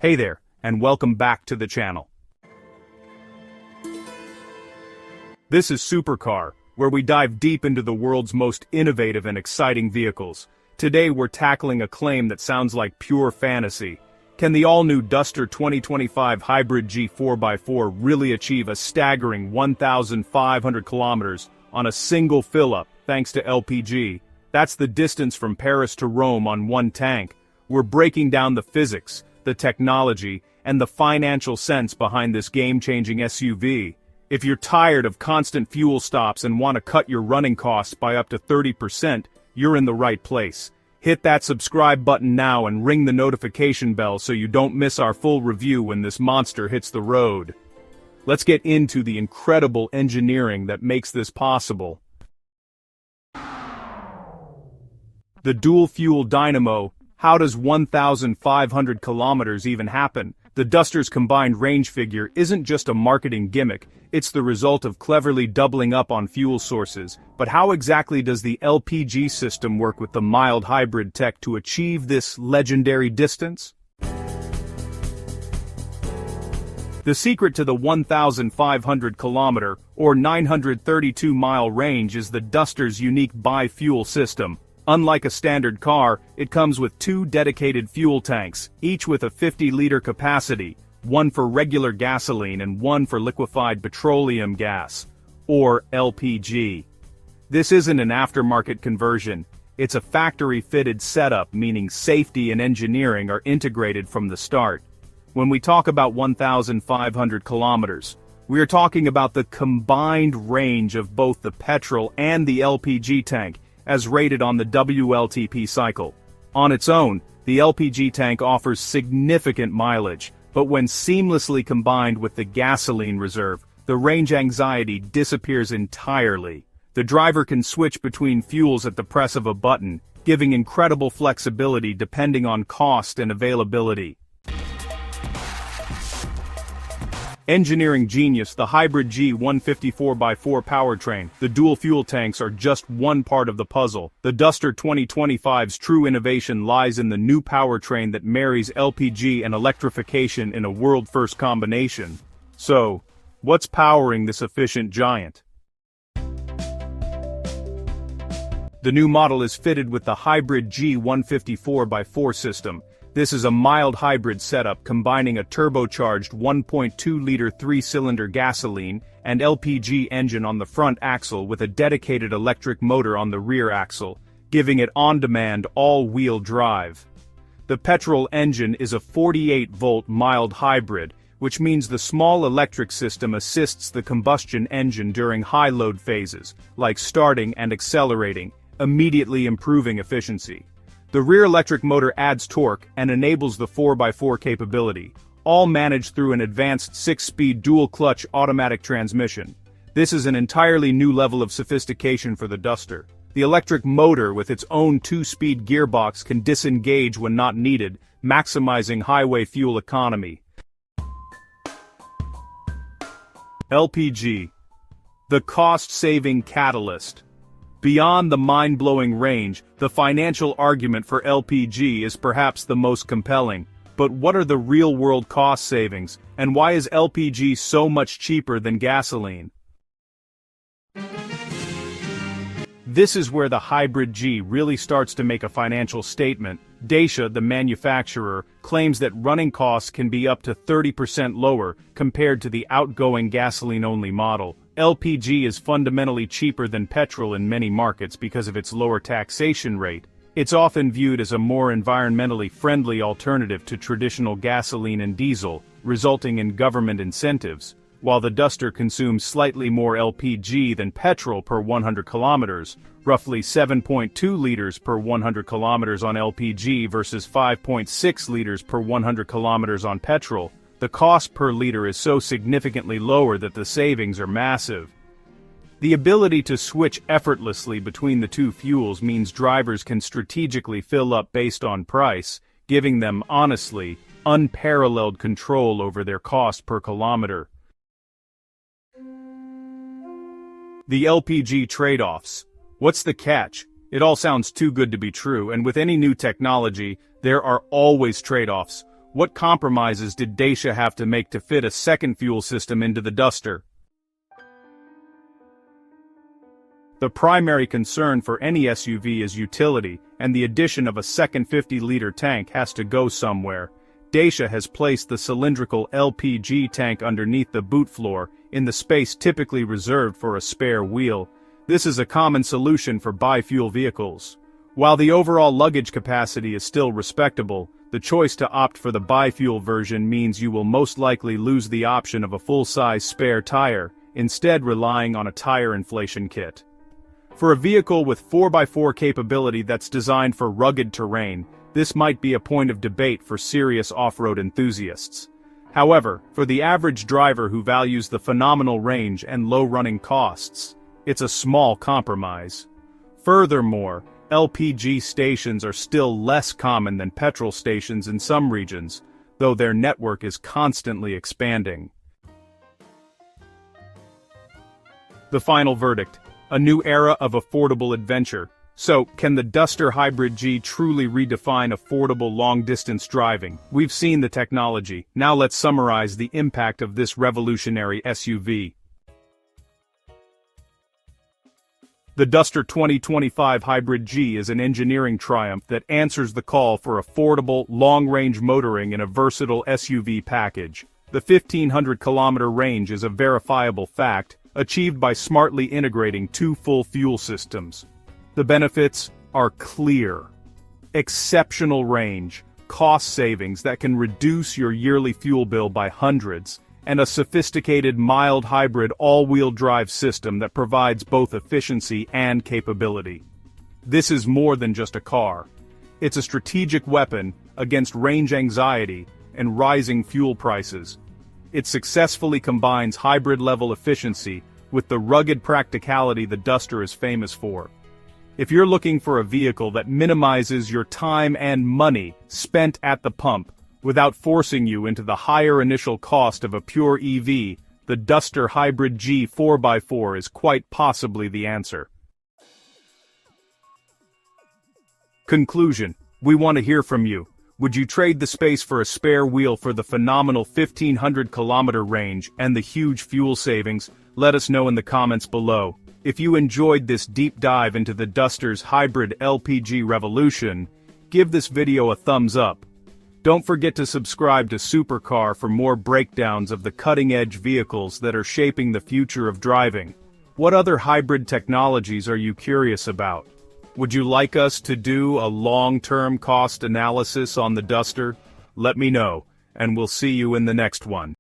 Hey there, and welcome back to the channel. This is Supercar, where we dive deep into the world's most innovative and exciting vehicles. Today we're tackling a claim that sounds like pure fantasy. Can the all-new Duster 2025 Hybrid G 4x4 really achieve a staggering 1,500 kilometers on a single fill-up, thanks to LPG? That's the distance from Paris to Rome on one tank. We're breaking down the physics, the technology, and the financial sense behind this game-changing SUV. If you're tired of constant fuel stops and want to cut your running costs by up to 30%, you're in the right place. Hit that subscribe button now and ring the notification bell so you don't miss our full review when this monster hits the road. Let's get into the incredible engineering that makes this possible. The dual-fuel dynamo. How does 1,500 kilometers even happen? The Duster's combined range figure isn't just a marketing gimmick, it's the result of cleverly doubling up on fuel sources. But how exactly does the LPG system work with the mild hybrid tech to achieve this legendary distance? The secret to the 1,500 kilometer, or 932 mile range is the Duster's unique bi-fuel system. Unlike a standard car, it comes with two dedicated fuel tanks, each with a 50-liter capacity, one for regular gasoline and one for liquefied petroleum gas, or LPG. This isn't an aftermarket conversion, it's a factory-fitted setup, meaning safety and engineering are integrated from the start. When we talk about 1,500 kilometers, we are talking about the combined range of both the petrol and the LPG tank, as rated on the WLTP cycle. On its own, the LPG tank offers significant mileage, but when seamlessly combined with the gasoline reserve, the range anxiety disappears entirely. The driver can switch between fuels at the press of a button, giving incredible flexibility depending on cost and availability. Engineering genius. The Hybrid G 154x4 powertrain, the dual-fuel tanks are just one part of the puzzle. The Duster 2025's true innovation lies in the new powertrain that marries LPG and electrification in a world-first combination. So, what's powering this efficient giant? The new model is fitted with the Hybrid G 154x4 system. This is a mild hybrid setup combining a turbocharged 1.2-liter 3-cylinder gasoline and LPG engine on the front axle with a dedicated electric motor on the rear axle, giving it on-demand all-wheel drive. The petrol engine is a 48-volt mild hybrid, which means the small electric system assists the combustion engine during high-load phases, like starting and accelerating, immediately improving efficiency. The rear electric motor adds torque and enables the 4x4 capability, all managed through an advanced 6-speed dual-clutch automatic transmission. This is an entirely new level of sophistication for the Duster. The electric motor with its own 2-speed gearbox can disengage when not needed, maximizing highway fuel economy. LPG. The cost-saving catalyst. Beyond the mind-blowing range, the financial argument for LPG is perhaps the most compelling. But what are the real-world cost savings, and why is LPG so much cheaper than gasoline? This is where the Hybrid G really starts to make a financial statement. Dacia, the manufacturer, claims that running costs can be up to 30% lower compared to the outgoing gasoline-only model. LPG is fundamentally cheaper than petrol in many markets because of its lower taxation rate. It's often viewed as a more environmentally friendly alternative to traditional gasoline and diesel, resulting in government incentives. While the Duster consumes slightly more LPG than petrol per 100 kilometers, roughly 7.2 liters per 100 kilometers on LPG versus 5.6 liters per 100 kilometers on petrol, the cost per liter is so significantly lower that the savings are massive. The ability to switch effortlessly between the two fuels means drivers can strategically fill up based on price, giving them, honestly, unparalleled control over their cost per kilometer. The LPG trade-offs. What's the catch? It all sounds too good to be true, and with any new technology, there are always trade-offs. What compromises did Dacia have to make to fit a second fuel system into the Duster? The primary concern for any SUV is utility, and the addition of a second 50-liter tank has to go somewhere. Dacia has placed the cylindrical LPG tank underneath the boot floor, in the space typically reserved for a spare wheel. This is a common solution for bi-fuel vehicles. While the overall luggage capacity is still respectable, the choice to opt for the bi-fuel version means you will most likely lose the option of a full-size spare tire, instead relying on a tire inflation kit. For a vehicle with 4x4 capability that's designed for rugged terrain, this might be a point of debate for serious off-road enthusiasts. However, for the average driver who values the phenomenal range and low running costs, it's a small compromise. Furthermore, LPG stations are still less common than petrol stations in some regions, though their network is constantly expanding. The final verdict: a new era of affordable adventure. So, can the Duster Hybrid G truly redefine affordable long-distance driving? We've seen the technology, now let's summarize the impact of this revolutionary SUV. The Duster 2025 Hybrid G is an engineering triumph that answers the call for affordable, long-range motoring in a versatile SUV package. The 1,500-kilometer range is a verifiable fact, achieved by smartly integrating two full fuel systems. The benefits are clear. Exceptional range, cost savings that can reduce your yearly fuel bill by hundreds, and a sophisticated mild hybrid all-wheel drive system that provides both efficiency and capability. This is more than just a car. It's a strategic weapon against range anxiety and rising fuel prices. It successfully combines hybrid-level efficiency with the rugged practicality the Duster is famous for. If you're looking for a vehicle that minimizes your time and money spent at the pump without forcing you into the higher initial cost of a pure EV, the Duster Hybrid G 4x4 is quite possibly the answer. Conclusion: we want to hear from you. Would you trade the space for a spare wheel for the phenomenal 1,500-kilometer range and the huge fuel savings? Let us know in the comments below. If you enjoyed this deep dive into the Duster's hybrid LPG revolution, give this video a thumbs up. Don't forget to subscribe to Supercar for more breakdowns of the cutting-edge vehicles that are shaping the future of driving. What other hybrid technologies are you curious about? Would you like us to do a long-term cost analysis on the Duster? Let me know, and we'll see you in the next one.